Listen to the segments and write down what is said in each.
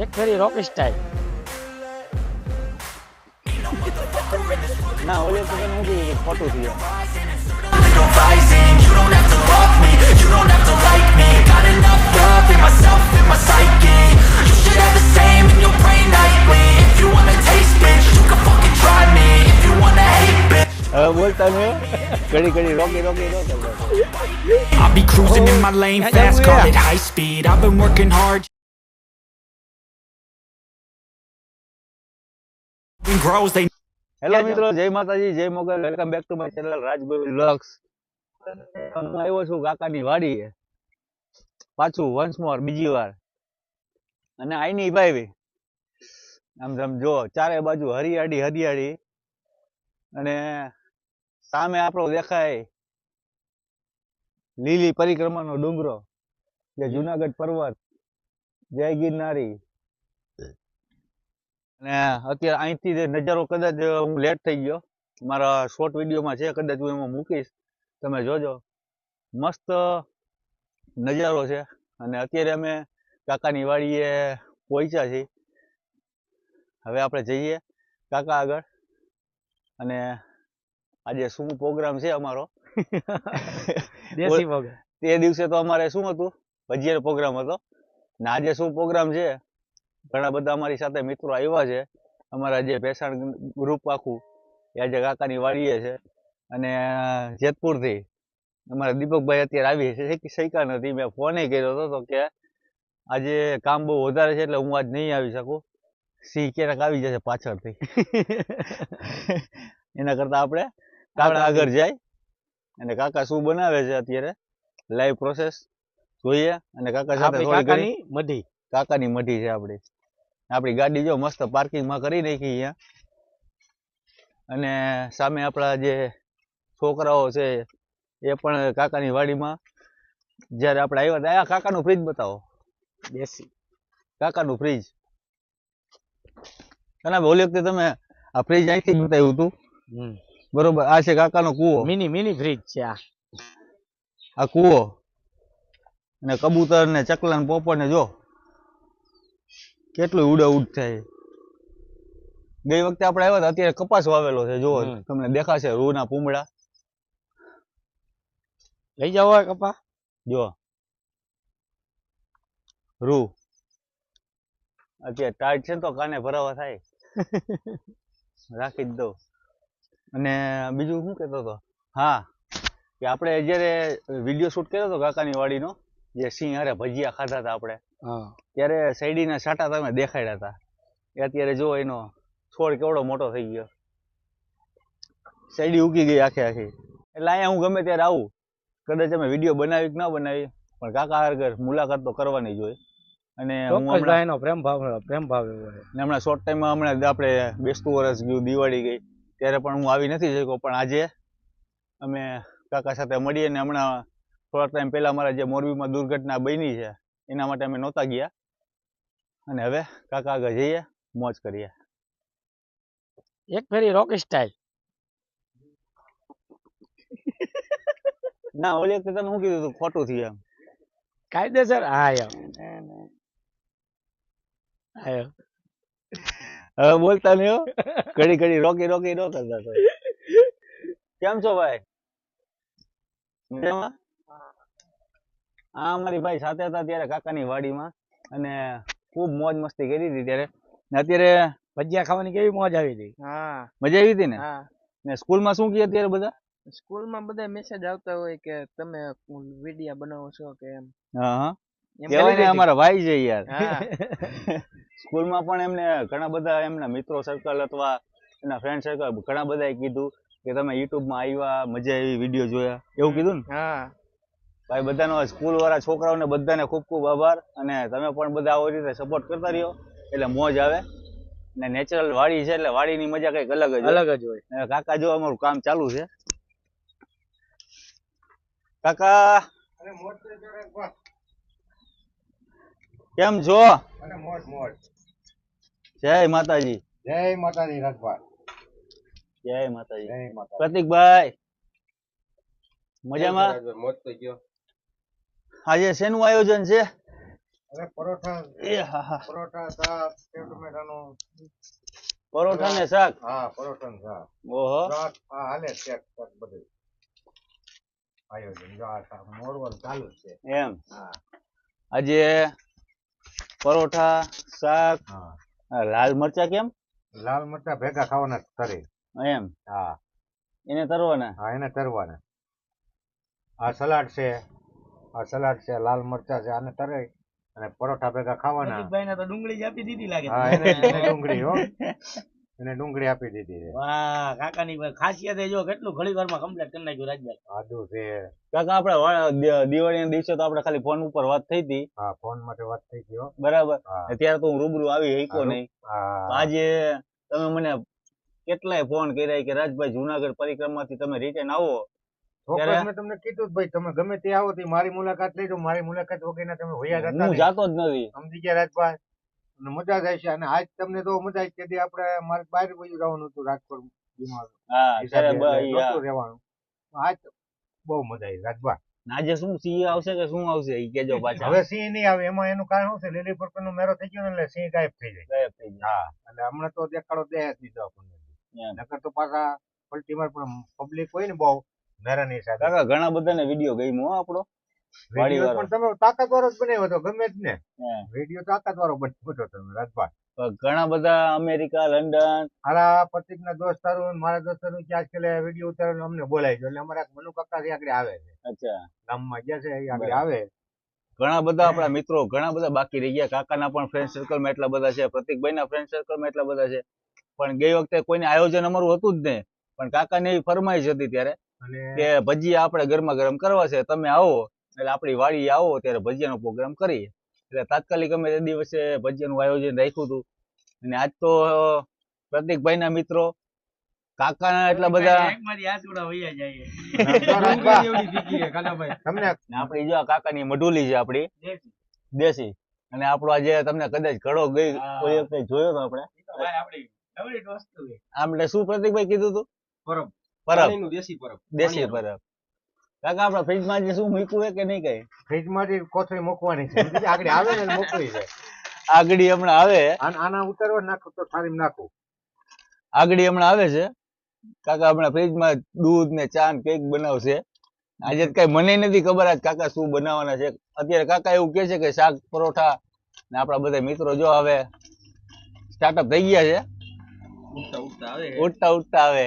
એક ફેરી રોક સ્ટાઈલ ના ઓલે તો તને હું કીધું ખોટું થયું Rising, you don't have to love me, you don't have to like me. Got enough love in myself, in my psyche. You should have the same in your brain nightly. If you wanna taste, bitch, you can fucking try me. If you wanna hate, bitch. હવે બોલતા ને ઘડી ઘડી રોકી રોકી રોકી I'll be cruising in my lane fast, call it high speed. I've been working hard. Grows, they hello મિત્રો, જય માતાજી, જય Mogal. Welcome back to my channel Rajgovind vlogs. હું આવ્યો છું કાકાની વાડીએ પાછું વન્સ મોર બીજી વાર. અને આઈની ભાઈ આમ જો ચારે બાજુ હરિયાળી હરિયાળી અને સામે આપણો દેખાય લીલી પરિક્રમાનો ડુંગરો, જે જુનાગઢ પર્વત, જય ગિરનારી. અને અત્યારે અહીંથી જે નજારો કદાચ હું લેટ થઈ ગયો, મારા શોર્ટ વિડીયોમાં છે, કદાચ હું એમાં મૂકીશ, તમે જોજો. મસ્ત નજારો છે. અને અત્યારે અમે કાકાની વાડીએ પહોંચ્યા છીએ. હવે આપણે જઈએ કાકા આગળ. અને આજે શું પ્રોગ્રામ છે અમારો દેશી વગર તે દિવસે તો અમારે શું હતું, ભજીયાનો પ્રોગ્રામ હતો. ને આજે શું પ્રોગ્રામ છે, ઘણા બધા અમારી સાથે મિત્રો આવ્યા છે. અમારા જે ભેસાણ ગ્રુપ આખું એ આજે કાકાની વાડીએ છે. અને જેતપુરથી અમારા દીપકભાઈ અત્યારે આવી છે, શૈકા નથી. મેં ફોને કર્યો હતો તો કે આજે કામ બહુ વધારે છે એટલે હું આજ નહીં આવી શકું. સિંહ ક્યારેક આવી જશે પાછળથી. એના કરતા આપણે કાકા આગળ જાય અને કાકા શું બનાવે છે અત્યારે લાઈવ પ્રોસેસ જોઈએ. અને કાકા સાથે થોડી ઘણી મઢી કાકાની મઢી છે આપણી ગાડી જો મસ્ત પાર્કિંગમાં કરી નાખી અહીંયા. અને સામે આપણા જે છોકરાઓ છે એ પણ કાકાની વાડીમાં જ્યારે આપણે આવ્યા હતા. આ કાકાનું ફ્રીજ બતાવો, દેશી કાકાનું ફ્રીજ. અને ઓલી વખતે તમે આ ફ્રીજ અહીંથી બતાવ્યું હતું, બરોબર. આ છે કાકાનો કૂવો, મિની ફ્રીજ છે આ કૂવો. અને કબૂતર ને ચકલા ને પોપર ને જો કેટલું ઉડ થાય. ગઈ વખતે આપણે આવ્યા હતા અત્યારે કપાસ વાવેલો છે, જો તમને દેખાશે રૂ ના પૂમડા. લઈ જાવ હોય કપા, જો રૂ અત્યારે ટાઈટ છે તો કાને ભરાવા થાય. રાખી જ દઉં. અને બીજું શું કેતો હતો, હા, કે આપણે જયારે વિડીયો શૂટ કર્યો હતો કાકાની વાડીનો, જે સિંહ હારે ભજીયા ખાધા હતા આપણે, ત્યારે શેરડીના સાટા તમે દેખાડ્યા હતા. એ અત્યારે જો એનો છોડ કેવડો મોટો થઈ ગયો, શેરડી ઉગી ગઈ આખે આખી. એટલે અહીંયા હું ગમે ત્યારે આવું, કદાચ અમે વિડીયો બનાવી કે ના બનાવી, પણ કાકા આગળ મુલાકાત તો કરવાની જ હોય. અને હું એનો પ્રેમ ભાવ હમણાં શોર્ટ ટાઈમમાં હમણાં આપણે બેસતું વર્ષ ગયું, દિવાળી ગઈ, ત્યારે પણ હું આવી નથી શક્યો. પણ આજે અમે કાકા સાથે મળીએ. ને હમણાં થોડા ટાઈમ પહેલા અમારા જે મોરબીમાં દુર્ઘટના બની છે એના માટે અમે નહોતા ગયા. અને હવે કાકા આગળ જઈએ, મોજ કરીએ. એક ફેરી રોક સ્ટાઈલ ના ઓલી વખતે તમે શું કીધું હતું, ખોટું થયું એમ. કાયદેસર. હા હવે બોલતા નહીં હો, ઘડી ઘડી રોકી રોકી ન કરતા. કેમ છો ભાઈ? મજામાં? હા, અમારી ભાઈ સાથે હતા ત્યારે કાકાની વાડીમાં અને ખૂબ મોજ મસ્તી કરી હતી ત્યારે. ને અત્યારે ભજીયા ખાવાની કેવી મોજ આવી હતી. મજા આવી હતી ને. ને સ્કૂલમાં શું કહે અત્યારે બધા? સ્કૂલમાં બધા મેસેજ આવતા હોય કે તમે વિડિયા બનાવો છો કે એમ. હા, કહેવાય ને અમારા ભાઈ છે યાર. સ્કૂલમાં પણ એમને ઘણા બધા એમના મિત્રો સર્કલ અથવા એના ફ્રેન્ડ સર્કલ ઘણા બધાએ કીધું કે તમે યુટ્યુબમાં આવ્યા, મજા આવી, વિડીયો જોયા, એવું કીધું ને. હા ભાઈ બધાનો સ્કૂલ વાળા છોકરાઓને બધાને ખૂબ ખૂબ આભાર. અને તમે પણ બધા આવી રીતે સપોર્ટ કરતા રહ્યો એટલે મોજ આવે. ને નેચરલ વાડી છે એટલે વાડીની મજા કંઈક અલગ જ હોય. કાકા જો અમારું કામ ચાલુ છે. કાકા કેમ છો? જય માતાજી. જય માતાજી રાજભાઈ. જય માતાજી. પ્રતિકભાઈ મજામાં? આજે શેનું આયોજન છે? અરે પરોઠા એ હા હા પરોઠા શાક સેવ ટમેટાનું પરોઠા ને શાક હા પરોઠા શાક ઓહો શાક હા હાલે શાક શાક બધું આયોજન જો આ શાક મોરવાનું ચાલુ જ છે એમ હા આજે પરોઠા શાક હા લાલ મરચા કેમ લાલ મરચા ભેગા ખાવાના તરી એમ હા એને તરવાના હા એને તરવાના આ સલાડ છે લાલ મરચા છે આને તરાઈ અને પરોઠા ભેગા ખાવાના પ્રદીપભાઈને તો ડુંગળી જ આપી દીધી લાગે હા એને ડુંગળી હો એને ડુંગળી આપી દીધી છે વાહ કાકાની ખાસિયત એ જો કેટલું ઘડી વારમાં કમ્પ્લીટ કરી નાખ્યું રાજભાઈ આદુ છે કાકા દિવાળીના દિવસે તો આપણે ખાલી ફોન ઉપર વાત થઈ હતી હા ફોન માટે વાત થઈ ગયો બરાબર હા અત્યારે તો હું રૂબરૂ આવી શક્યો નહીં તો હા આજે તમે મને કેટલાય ફોન કર્યા કે રાજભાઈ જુનાગઢ પરિક્રમાથી તમે રિટર્ન આવો ચોક્કસ મેં તમને કીધું જ ભાઈ તમે ગમે તે આવો તો મારી મુલાકાત લેજો મારી મુલાકાત વગરના તમે વયા જતા હું નહીં. જાતો જ નથી સમજી ગયા રાજભાઈ અને મજા જ આવશે અને આજ તમને તો મજા આવી કે આપણે મારે બહાર બધું જવાનું હતું રાજકોટ બીમાર હા હિસાબે ત્યારે એટલે હા. નહોતું રહેવાનું આજ બહુ મજા આવી રાજભાઈ આજે શું સિંહ આવશે કે શું આવશે ઈ કેજો પાછા હવે સિંહ નહીં આવે એમાં એનું કારણ શું છે લીલી પર નો મેરો થઈ ગયો ને એટલે સિંહ ગાયબ થઈ જાય ગાયબ થઈ ગયા. હા એટલે હમણાં તો દેખાડો દે જ દીધો આપણને એમ. નકર તો પાછા પલટી માર પણ પબ્લિક હોય ને બહુ મેરાની હિસાબે કાકા ઘણા બધાને વિડીયો ગમ્યો હો આપણો વાડી વિડીયો વાળો. પણ તમે તાકાતવાળો જ બનાવ્યો હતો ગમે જ ને હે. વિડીયો તાકાતવાળો બનાવ્યો હતો તમે રાજભાઈ પણ ઘણા બધા અમેરિકા લંડન મારા પ્રતિકના દોસ્તારો ને મારા દોસ્તારો કે આજકાલ વિડીયો ઉતારવાનો અમને બોલાય છે એટલે અમારા મનુ કાકા આગળ આવે છે અચ્છા ગામમાં ગયા છે એ આગળ બરાબર. આવે ઘણા બધા આપણા મિત્રો ઘણા બધા બાકી રહી ગયા કાકાના પણ ફ્રેન્ડ સર્કલમાં એટલા બધા છે પ્રતિકભાઈના ફ્રેન્ડ સર્કલમાં એટલા બધા છે પણ ગઈ વખતે કોઈને આયોજન અમારું હતું જ નહીં પણ કાકાને એવી ફરમાઈશ હતી ત્યારે અને કે ભજીયા આપણે ગરમા ગરમ કરવા છે તમે આવો એટલે આપણી વાડીએ આવો ત્યારે ભજીયાનો પ્રોગ્રામ કરીએ એટલે તાત્કાલિક અમે તે દિવસે ભજીયાનું આયોજન રાખ્યું હતું અને આજ તો પ્રતિકભાઈના મિત્રો કાકાના એટલા બધા એકમાંથી હાથ ઉડા વૈયા જાય તો રાજભા, એવડી દીકરી છે કાનાભાઈ તમને ને આપણી જો આ કાકાની મઢુલી છે આપણી દેશી. દેશી અને આપણો આજે તમને કદાચ ઘડો ગઈ હા. કોઈ વખતે જોયો તો આપણે ઈ તો ભાઈ આપણી ફેવરિટ વસ્તુ છે આપણે શું પ્રતિકભાઈ કીધું હતું પરબ. પરબ પાણીનું દેશી પરબ. દેશી પરબ કાકા આપણા ફ્રીજમાં જે શું મૂક્યું છે કે નહીં કઈ ફ્રીજમાંથી કોથળી મૂકવાની છે સમજી ગયા? આગળ આવે ને મોકલી છે આગળી હમણાં આવે આના ઉતારવા નાખો તો થાળી નાખું આગળી હમણાં આવે છે કાકા હમણાં ફ્રીજમાં દૂધ ને ચા ને કેક બનાવશે આજે કઈ મને નથી ખબર આજ કાકા શું બનાવવાના છે અત્યારે કાકા એવું કે છે કે શાક પરોઠા ને આપણા બધા મિત્રો જો હવે સ્ટાર્ટઅપ થઈ ગયા છે ઉઠતા ઉઠતા આવે ઉઠતા ઉઠતા આવે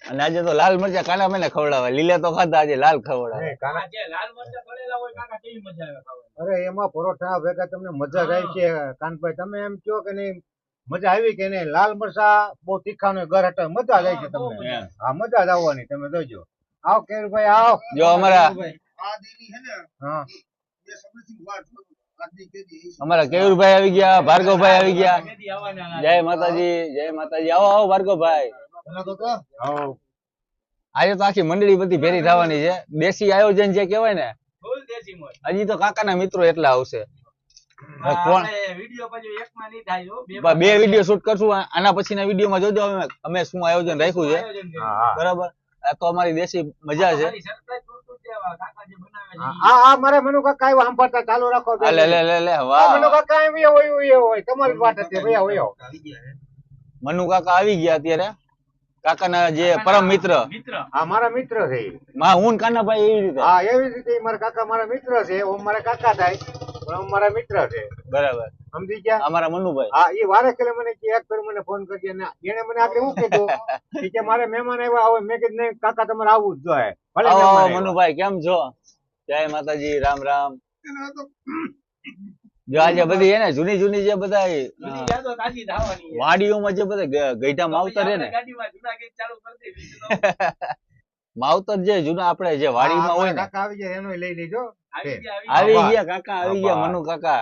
અને આજે તો લાલ મરચા કાના મને ખવડાવે લીલા તો ખાધા આજે લાલ ખવડાવે નહીં, કાના- આ જે લાલ મરચાં પડેલા હોય કાકા કેવી મજા આવે ખાવાની. અરે એમાં પરોઠા ભેગા તમને મજા જ આવી છે કાનભાઈ તમે એમ કહો કે નહીં મજા આવી કે નહીં લાલ મરચા બહુ તીખા ને ગર હતા મજા જ આવી છે બહુ તમને મજા આવે. હા મજા જ આવવાની તમે જોજો આવો કેરુભાઈ આવો જો અમારા હા અમારા કેયુરભાઈ આવી ગયા ભાર્ગવભાઈ આવી ગયા કેદી આવવાના ના. જય માતાજી આવો આવો ભાર્ગવભાઈ આવો. આજે તો આખી મંડળી બધી ભેરી થવાની છે દેશી આયોજન જે કહેવાય ને ફૂલ દેશી મોજ. હજી તો કાકાના મિત્રો એટલા આવશે હવે કોણ આપણે વિડીયો પછી એકમાં નહીં થાય હો. બે વિડીયો શૂટ કરશું આના પછીના વિડીયોમાં જોજો અમે શું આયોજન રાખ્યું છે આયોજન કર્યું. હા, હા. બરાબર આ તો અમારી દેશી મજા છે તમારી સરપ્રાઈઝ તૂટતું દેવા. કાકા જે બનાવે છે ઈ. હા હા મારે મનુ કાકા આવ્યા સાંભળતા ચાલુ રાખો આ લે લે લે લે વાહ મનુ કાકા આવ્યા હોય તમારી વાત હતી ભૈયા હોય મનુ કાકા આવી ગયા અત્યારે કાકાના જે પરમ મિત્ર મિત્ર હા મારા મિત્ર છે ઈ. હું ને કાનાભાઈ એવી રીતે હા એવી રીતે ઈ મારા કાકા મારા મિત્ર છે ઓમ મારા કાકા થાય પણ ઓમ મારા મિત્ર છે બરાબર સમજી ગયા અમારા મનુભાઈ હા એ વારે ખેલે મને કે એક ફેર મને ફોન કરી અને એને મને આગળ શું કીધું ઈ કે મારે મહેમાન આવ્યા હોય મેં કીધું નહીં કાકા તમારે આવવું જ જોઈએ ભલે આવો મહેમાન આવો આવ્યા. મનુભાઈ કેમ છો જય માતાજી રામ રામ જો આજે બધી હે ને જૂની જે બધા જૂની યાદો તાજી થવાની છે. વાડીઓમાં જે બધા ગઈઢા માવતર હે ને આપણે ગાડીમાં જૂના ગીત ચાલુ કરી દઈએ. બીજું તો માવતર જે જૂના આપણે જે વાડીમાં હા, હોય ને કાકા આવી જાય એનો લઈ લેજો આવી ગયા, આવી આભાર. ગયા કાકા આવી ગયા આભાર. મનુ કાકા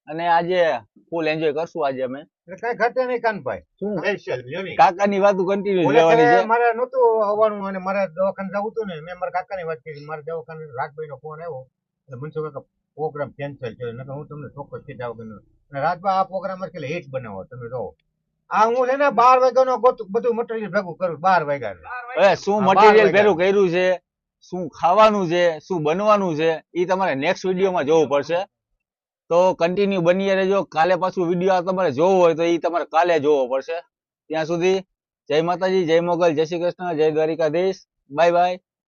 અને આજે ફૂલ એન્જોય કરશું આજે અમે એટલે કઈ ઘટે નહીં કાનભાઈ શું સ્પેશિયલ લ્યો ની. કાકાની વાતો કન્ટિન્યુ ઓલે રહેવાની ફેરે છે મારે નહોતું આવવાનું અને મારે દવાખાને જવું હતું ને મેં મારા કાકાની વાત કરી મારા દવાખાને રાજભાઈ નો ફોન આવ્યો એટલે મનસુખ કાકા પ્રોગ્રામ કેન્સલ થયો નકર હું તમને ચોક્કસ કીધા વગર અને રાજભાઈ આ પ્રોગ્રામ એટલે હિટ બનાવો તમે જો આ હું છે ને 12 વાગ્યાનો બધું મટીરિયલ ભેગું કરું 12 વાગ્યા હવે શું હા, મટીરિયલ 12 ભેરું કર્યું છે શું ખાવાનું છે, શું બનવાનું છે, એ તમારે નેક્સ્ટ વિડીયોમાં જોવું પડશે. તો કન્ટિન્યુ બની રહેજો. કાલે પાછું વિડીયો તમારે જોવો હોય તો એ તમારે કાલે જોવો પડશે. ત્યાં સુધી જય માતાજી, જય મોગલ, જય શ્રી કૃષ્ણ, જય દ્વારિકાધીશ. Bye bye.